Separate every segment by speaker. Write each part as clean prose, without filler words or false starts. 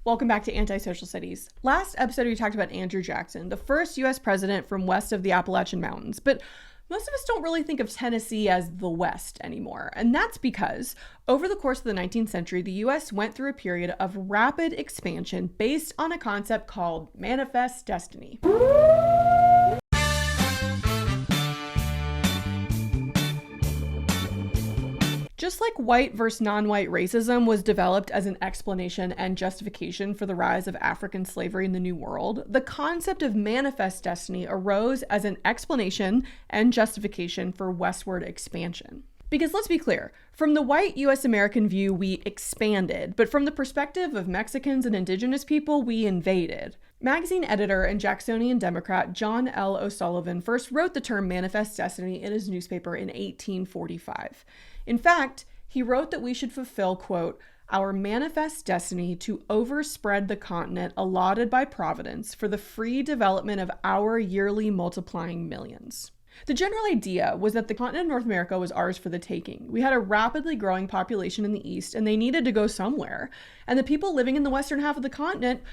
Speaker 1: Welcome back to Anti-Social Studies. Last episode, we talked about Andrew Jackson, the first U.S. president from west of the Appalachian Mountains. But most of us don't really think of Tennessee as the West anymore. And that's because over the course of the 19th century, the U.S. went through a period of rapid expansion based on a concept called manifest destiny. Just like white versus non-white racism was developed as an explanation and justification for the rise of African slavery in the New World, the concept of manifest destiny arose as an explanation and justification for westward expansion. Because let's be clear, from the white US American view, we expanded, but from the perspective of Mexicans and indigenous people, we invaded. Magazine editor and Jacksonian Democrat John L. O'Sullivan first wrote the term manifest destiny in his newspaper in 1845. In fact, he wrote that we should fulfill, quote, our manifest destiny to overspread the continent allotted by Providence for the free development of our yearly multiplying millions. The general idea was that the continent of North America was ours for the taking. We had a rapidly growing population in the East, and they needed to go somewhere. And the people living in the western half of the continent,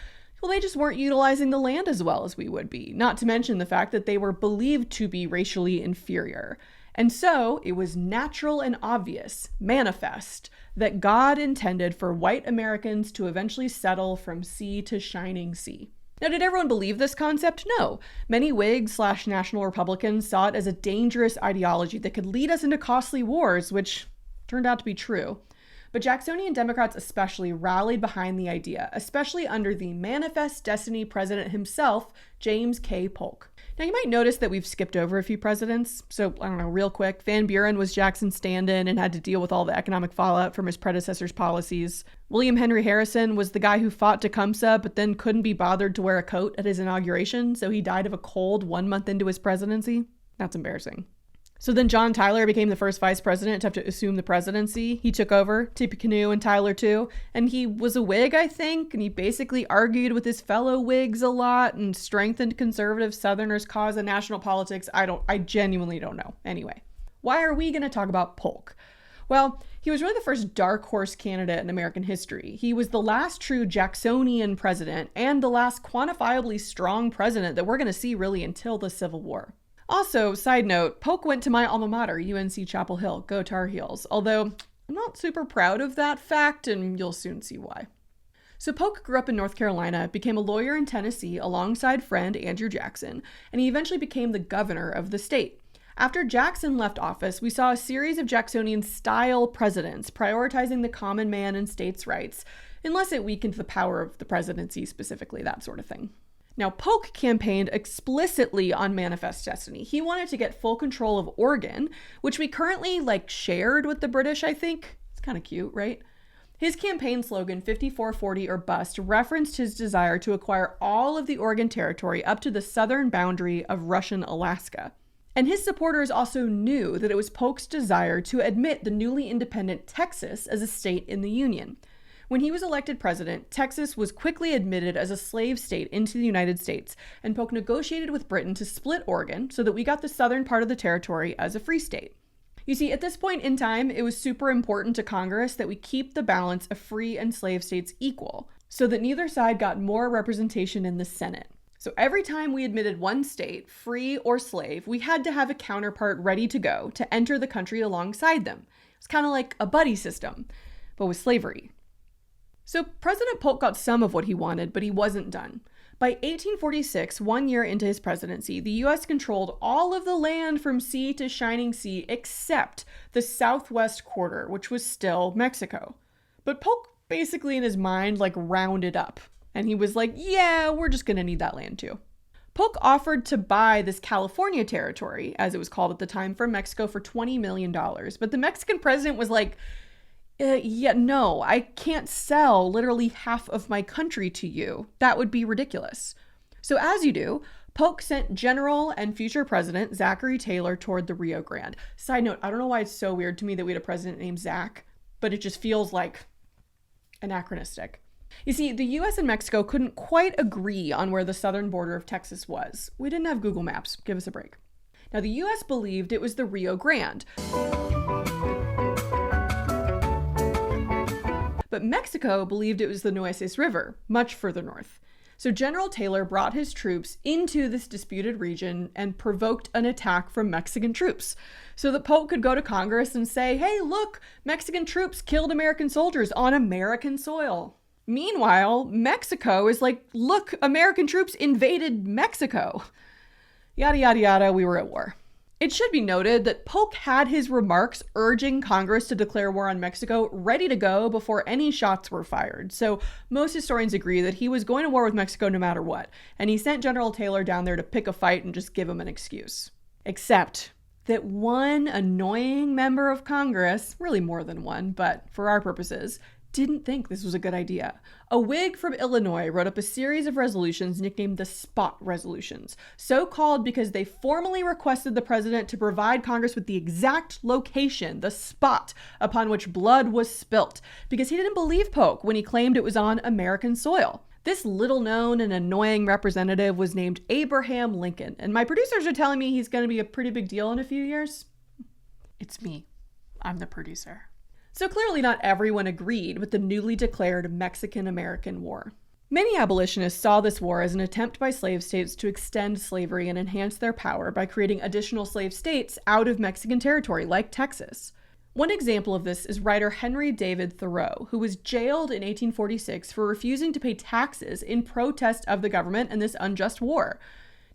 Speaker 1: well, they just weren't utilizing the land as well as we would be, not to mention the fact that they were believed to be racially inferior. And so it was natural and obvious, manifest, that God intended for white Americans to eventually settle from sea to shining sea. Now, did everyone believe this concept? No. Many Whigs/National Republicans saw it as a dangerous ideology that could lead us into costly wars, which turned out to be true. But Jacksonian Democrats especially rallied behind the idea, especially under the manifest destiny president himself, James K. Polk. Now, you might notice that we've skipped over a few presidents. So, I don't know, real quick, Van Buren was Jackson's stand-in and had to deal with all the economic fallout from his predecessor's policies. William Henry Harrison was the guy who fought Tecumseh, but then couldn't be bothered to wear a coat at his inauguration, so he died of a cold 1 month into his presidency. That's embarrassing. So then John Tyler became the first vice president to have to assume the presidency. He took over, Tippecanoe and Tyler too, and he was a Whig, I think, and he basically argued with his fellow Whigs a lot and strengthened conservative Southerners' cause in national politics. I genuinely don't know. Anyway, why are we going to talk about Polk? Well, he was really the first dark horse candidate in American history. He was the last true Jacksonian president and the last quantifiably strong president that we're going to see really until the Civil War. Also, side note, Polk went to my alma mater, UNC Chapel Hill. Go Tar Heels. Although, I'm not super proud of that fact, and you'll soon see why. So Polk grew up in North Carolina, became a lawyer in Tennessee alongside friend Andrew Jackson, and he eventually became the governor of the state. After Jackson left office, we saw a series of Jacksonian-style presidents prioritizing the common man and states' rights, unless it weakened the power of the presidency specifically, that sort of thing. Now, Polk campaigned explicitly on manifest destiny. He wanted to get full control of Oregon, which we currently shared with the British, I think. It's kind of cute, right? His campaign slogan, 5440 or bust, referenced his desire to acquire all of the Oregon Territory up to the southern boundary of Russian Alaska. And his supporters also knew that it was Polk's desire to admit the newly independent Texas as a state in the Union. When he was elected president, Texas was quickly admitted as a slave state into the United States, and Polk negotiated with Britain to split Oregon so that we got the southern part of the territory as a free state. You see, at this point in time, it was super important to Congress that we keep the balance of free and slave states equal, so that neither side got more representation in the Senate. So every time we admitted one state, free or slave, we had to have a counterpart ready to go to enter the country alongside them. It's kind of like a buddy system, but with slavery. So President Polk got some of what he wanted, but he wasn't done. By 1846, 1 year into his presidency, the U.S. controlled all of the land from sea to shining sea except the southwest quarter, which was still Mexico. But Polk basically in his mind rounded up, and he was like, yeah, we're just going to need that land too. Polk offered to buy this California territory, as it was called at the time, from Mexico for $20 million, but the Mexican president was like, no, I can't sell literally half of my country to you. That would be ridiculous. So as you do, Polk sent General and future President Zachary Taylor toward the Rio Grande. Side note, I don't know why it's so weird to me that we had a president named Zach, but it just feels anachronistic. You see, the US and Mexico couldn't quite agree on where the southern border of Texas was. We didn't have Google Maps. Give us a break. Now, the US believed it was the Rio Grande. but Mexico believed it was the Nueces River, much further north. So General Taylor brought his troops into this disputed region and provoked an attack from Mexican troops so that Polk could go to Congress and say, hey, look, Mexican troops killed American soldiers on American soil. Meanwhile, Mexico is like, look, American troops invaded Mexico. Yada, yada, yada, we were at war. It should be noted that Polk had his remarks urging Congress to declare war on Mexico ready to go before any shots were fired. So most historians agree that he was going to war with Mexico no matter what, and he sent General Taylor down there to pick a fight and just give him an excuse. Except that one annoying member of Congress, really more than one, but for our purposes, didn't think this was a good idea. A Whig from Illinois wrote up a series of resolutions nicknamed the Spot Resolutions, so called because they formally requested the president to provide Congress with the exact location, the spot, upon which blood was spilt, because he didn't believe Polk when he claimed it was on American soil. This little-known and annoying representative was named Abraham Lincoln, and my producers are telling me he's going to be a pretty big deal in a few years. It's me. I'm the producer. So clearly not everyone agreed with the newly declared Mexican-American War. Many abolitionists saw this war as an attempt by slave states to extend slavery and enhance their power by creating additional slave states out of Mexican territory, like Texas. One example of this is writer Henry David Thoreau, who was jailed in 1846 for refusing to pay taxes in protest of the government and this unjust war.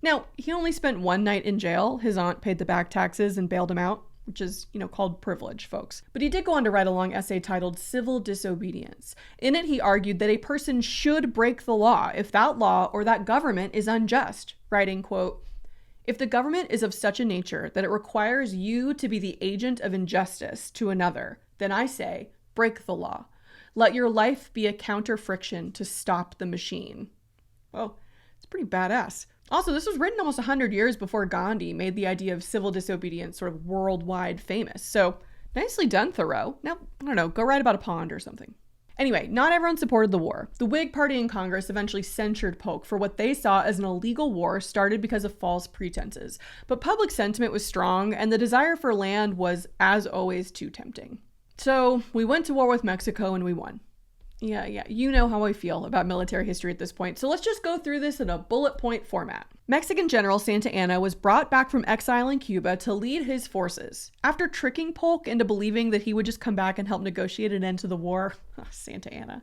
Speaker 1: Now, he only spent one night in jail. His aunt paid the back taxes and bailed him out, which is, called privilege, folks. But he did go on to write a long essay titled Civil Disobedience. In it, he argued that a person should break the law if that law or that government is unjust, writing, quote, "If the government is of such a nature that it requires you to be the agent of injustice to another, then I say, break the law. Let your life be a counter-friction to stop the machine." Well, it's pretty badass. Also, this was written almost 100 years before Gandhi made the idea of civil disobedience sort of worldwide famous. So nicely done, Thoreau. Now, I don't know, go write about a pond or something. Anyway, not everyone supported the war. The Whig Party in Congress eventually censured Polk for what they saw as an illegal war started because of false pretenses. But public sentiment was strong, and the desire for land was, as always, too tempting. So we went to war with Mexico and we won. Yeah, you know how I feel about military history at this point, so let's just go through this in a bullet point format. Mexican General Santa Anna was brought back from exile in Cuba to lead his forces. After tricking Polk into believing that he would just come back and help negotiate an end to the war, Santa Anna.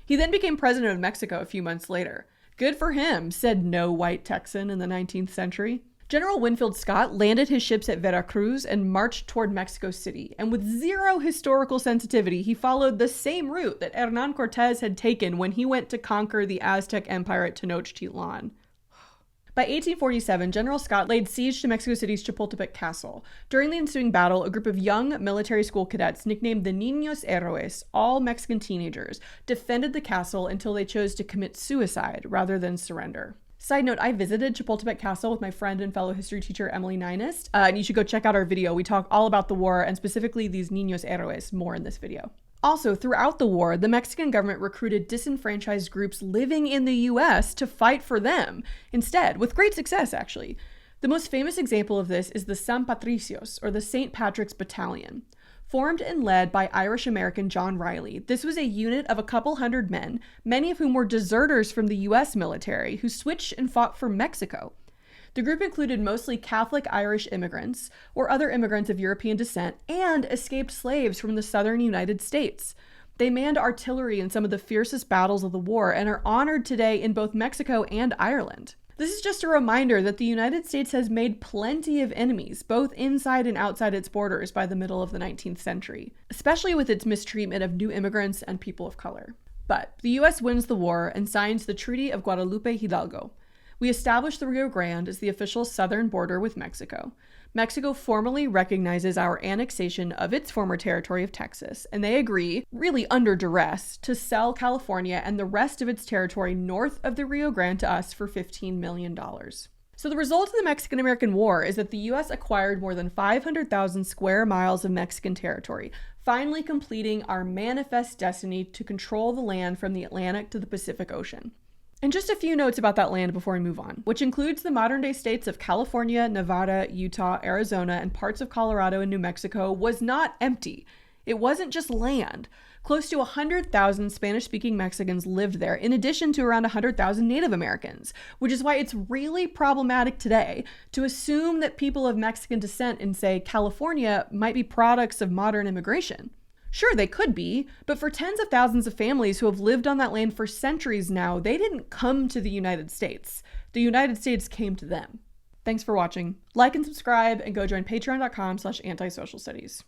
Speaker 1: He then became president of Mexico a few months later. Good for him, said no white Texan in the 19th century. General Winfield Scott landed his ships at Veracruz and marched toward Mexico City, and with zero historical sensitivity, he followed the same route that Hernán Cortés had taken when he went to conquer the Aztec Empire at Tenochtitlan. By 1847, General Scott laid siege to Mexico City's Chapultepec Castle. During the ensuing battle, a group of young military school cadets nicknamed the Niños, Héroes, all Mexican teenagers, defended the castle until they chose to commit suicide rather than surrender. Side note, I visited Chapultepec Castle with my friend and fellow history teacher Emily Niños, and you should go check out our video. We talk all about the war and specifically these Niños Héroes more in this video. Also, throughout the war, the Mexican government recruited disenfranchised groups living in the US to fight for them instead, with great success, actually. The most famous example of this is the San Patricios, or the St. Patrick's Battalion. Formed and led by Irish-American John Riley, this was a unit of a couple hundred men, many of whom were deserters from the US military who switched and fought for Mexico. The group included mostly Catholic Irish immigrants or other immigrants of European descent and escaped slaves from the southern United States. They manned artillery in some of the fiercest battles of the war and are honored today in both Mexico and Ireland. This is just a reminder that the United States has made plenty of enemies, both inside and outside its borders by the middle of the 19th century, especially with its mistreatment of new immigrants and people of color. But the US wins the war and signs the Treaty of Guadalupe-Hidalgo. We established the Rio Grande as the official southern border with Mexico. Mexico formally recognizes our annexation of its former territory of Texas, and they agree, really under duress, to sell California and the rest of its territory north of the Rio Grande to us for $15 million. So the result of the Mexican-American War is that the U.S. acquired more than 500,000 square miles of Mexican territory, finally completing our manifest destiny to control the land from the Atlantic to the Pacific Ocean. And just a few notes about that land before we move on, which includes the modern-day states of California, Nevada, Utah, Arizona, and parts of Colorado and New Mexico, was not empty. It wasn't just land. Close to 100,000 Spanish-speaking Mexicans lived there, in addition to around 100,000 Native Americans, which is why it's really problematic today to assume that people of Mexican descent in, say, California might be products of modern immigration. Sure, they could be, but for tens of thousands of families who have lived on that land for centuries now, they didn't come to the United States. The United States came to them. Thanks for watching. Like and subscribe, and go join patreon.com/antisocialstudies.